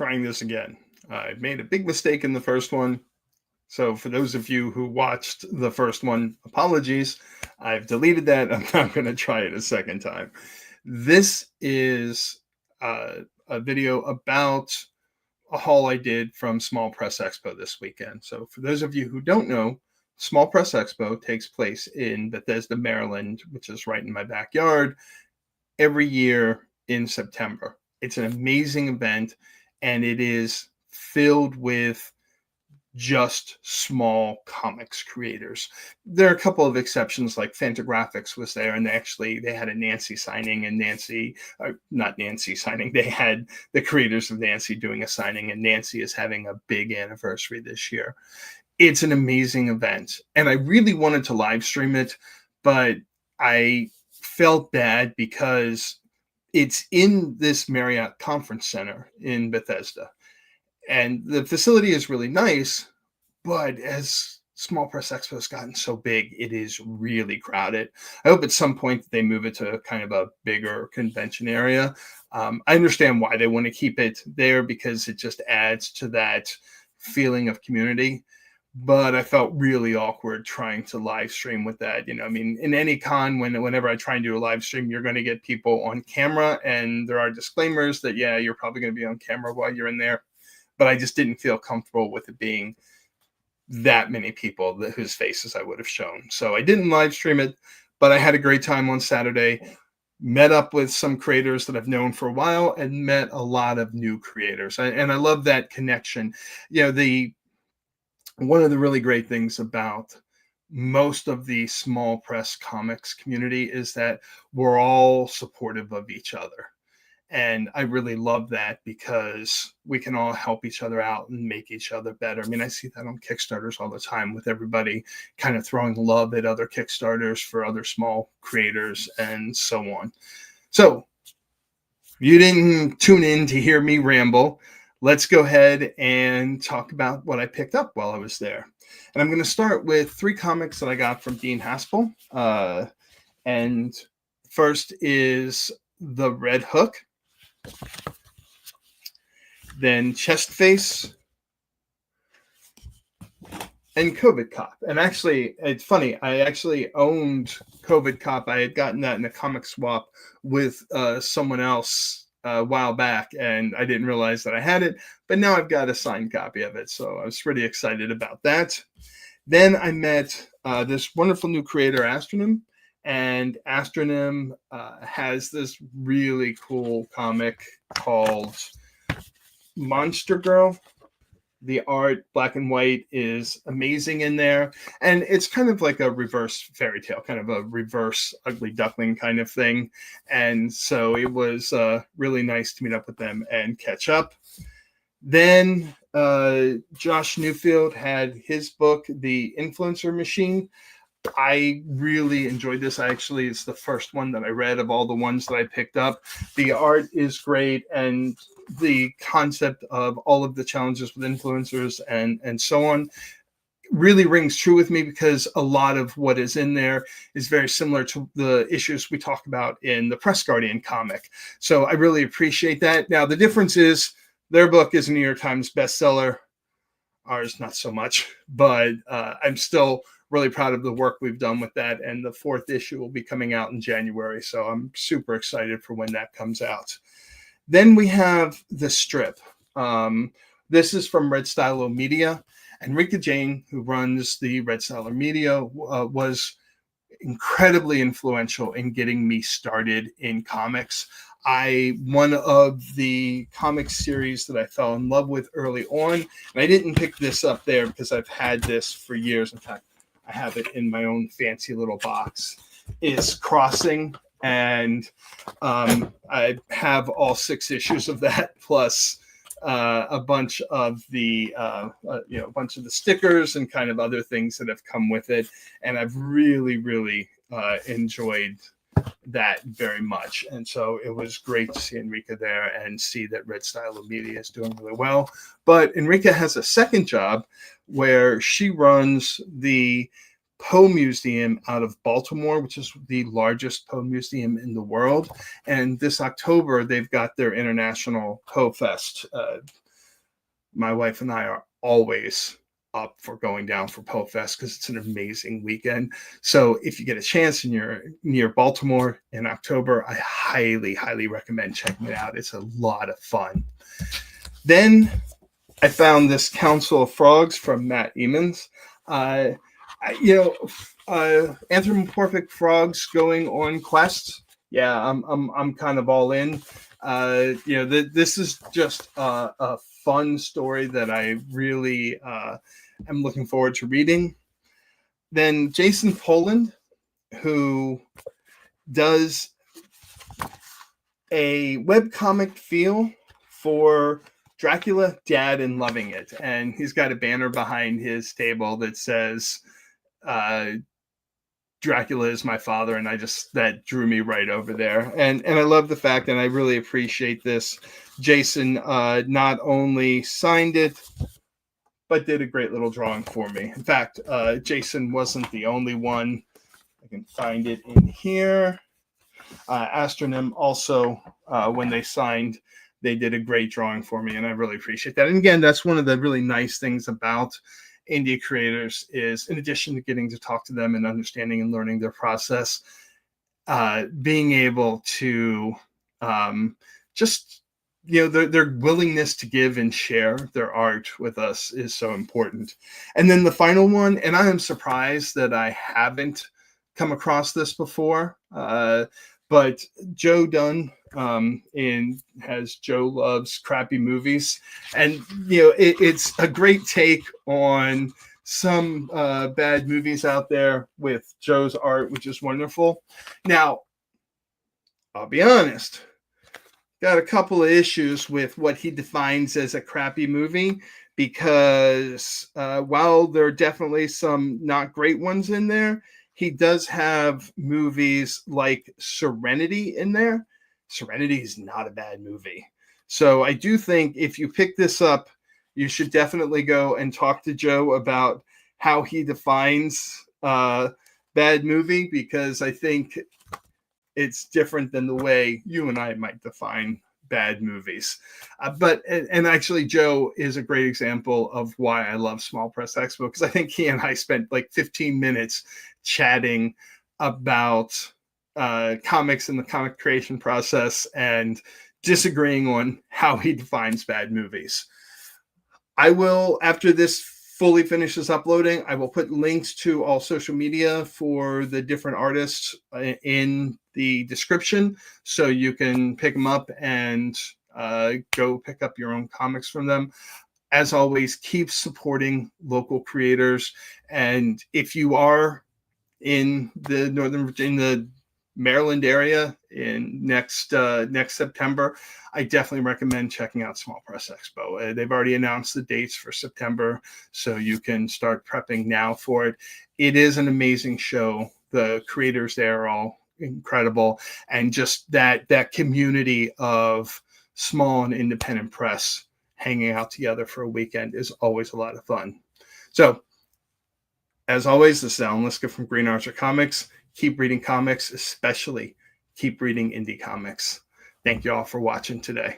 trying this again. I made a big mistake in the first one. So for those of you who watched the first one, apologies. I've deleted that. I'm not going to try it a second time. This is a video about a haul I did from Small Press Expo this weekend. So for those of you who don't know, Small Press Expo takes place in Bethesda, Maryland, which is right in my backyard, every year in September. It's an amazing event, and it is filled with just small comics creators. There are a couple of exceptions, like Fantagraphics was there, and they had a Nancy signing, and not Nancy signing, they had the creators of Nancy doing a signing, and Nancy is having a big anniversary this year. It's an amazing event, and I really wanted to live stream it, but I felt bad because it's in this Marriott Conference Center in Bethesda. And the facility is really nice, but as Small Press Expo has gotten so big, it is really crowded. I hope at some point they move it to kind of a bigger convention area. I understand why they want to keep it there, because it just adds to that feeling of community. But I felt really awkward trying to live stream with that. I mean, in any con, whenever I try and do a live stream, you're going to get people on camera, and there are disclaimers that, yeah, you're probably going to be on camera while you're in there. But I just didn't feel comfortable with it being that many people whose faces I would have shown. So I didn't live stream it, but I had a great time on Saturday. Met up with some creators that I've known for a while, and met a lot of new creators. And I love that connection. One of the really great things about most of the small press comics community is that we're all supportive of each other. And I really love that, because we can all help each other out and make each other better. I mean, I see that on Kickstarters all the time, with everybody kind of throwing love at other Kickstarters for other small creators and so on. So you didn't tune in to hear me ramble. Let's go ahead and talk about what I picked up while I was there. And I'm going to start with 3 comics that I got from Dean Haspel. And first is The Red Hook, then Chest Face, and COVID Cop. And actually, it's funny, I actually owned COVID Cop. I had gotten that in a comic swap with someone else a while back, and I didn't realize that I had it, but now I've got a signed copy of it, so I was pretty excited about that. Then I met this wonderful new creator, Astronym, and Astronym has this really cool comic called Monster Girl. The art, black and white, is amazing in there. And it's kind of like a reverse fairy tale, kind of a reverse Ugly Duckling kind of thing. And so it was really nice to meet up with them and catch up. Then Josh Newfield had his book, The Influencer Machine. I really enjoyed this. It's the first one that I read of all the ones that I picked up. The art is great, and the concept of all of the challenges with influencers and so on really rings true with me, because a lot of what is in there is very similar to the issues we talk about in the Press Guardian comic. So I really appreciate that. Now, the difference is their book is a New York Times bestseller. Ours, not so much, but I'm still really proud of the work we've done with that. And the 4th issue will be coming out in January. So I'm super excited for when that comes out. Then we have The Strip. This is from Red Stylo Media. And Rika Jane, who runs the Red Stylo Media, was incredibly influential in getting me started in comics. One of the comic series that I fell in love with early on, and I didn't pick this up there because I've had this for years. In fact, I have it in my own fancy little box, is Crossing. And I have all 6 issues of that, plus a bunch of the stickers and kind of other things that have come with it. And I've really, really enjoyed that very much. And so it was great to see Enrica there and see that Red Stylo Media is doing really well. But Enrica has a second job where she runs the Poe Museum out of Baltimore, which is the largest Poe museum in the world. And this October, they've got their International Poe Fest. my wife and I are always up for going down for Poe Fest because it's an amazing weekend. So if you get a chance and you're near Baltimore in October, I highly, highly recommend checking it out. It's a lot of fun. Then I found this Council of Frogs from Matt Emmons. Anthropomorphic frogs going on quests. Yeah, I'm kind of all in. This is just a fun story that I really am looking forward to reading. Then Jason Poland, who does a webcomic feel for Dracula, Dad, and Loving It. And he's got a banner behind his table that says, Dracula is my father, and that drew me right over there. And I love the fact, and I really appreciate this. Jason not only signed it, but did a great little drawing for me. In fact, Jason wasn't the only one. I can find it in here. Astronym also, when they signed, they did a great drawing for me, and I really appreciate that. And again, that's one of the really nice things about indie creators is, in addition to getting to talk to them and understanding and learning their process, being able to just, their willingness to give and share their art with us is so important. And then the final one, and I am surprised that I haven't come across this before, but Joe Dunn has Joe Loves Crappy Movies. And, it's a great take on some bad movies out there with Joe's art, which is wonderful. Now, I'll be honest, got a couple of issues with what he defines as a crappy movie, because while there are definitely some not great ones in there, he does have movies like Serenity in there. Serenity is not a bad movie. So I do think if you pick this up, you should definitely go and talk to Joe about how he defines bad movie, because I think it's different than the way you and I might define bad movies. And actually, Joe is a great example of why I love Small Press Expo, because I think he and I spent like 15 minutes chatting about comics and the comic creation process and disagreeing on how he defines bad movies. I will, after this fully finishes uploading, I will put links to all social media for the different artists in the description, so you can pick them up and go pick up your own comics from them. As always, keep supporting local creators. And if you are in the the Maryland area in next September, I definitely recommend checking out Small Press Expo. They've already announced the dates for September, so you can start prepping now for it. It is an amazing show. The creators there are all incredible, and just that community of small and independent press hanging out together for a weekend is always a lot of fun. So, as always, this is Alan Liska from Green Archer Comics. Keep reading comics, especially keep reading indie comics. Thank you all for watching today.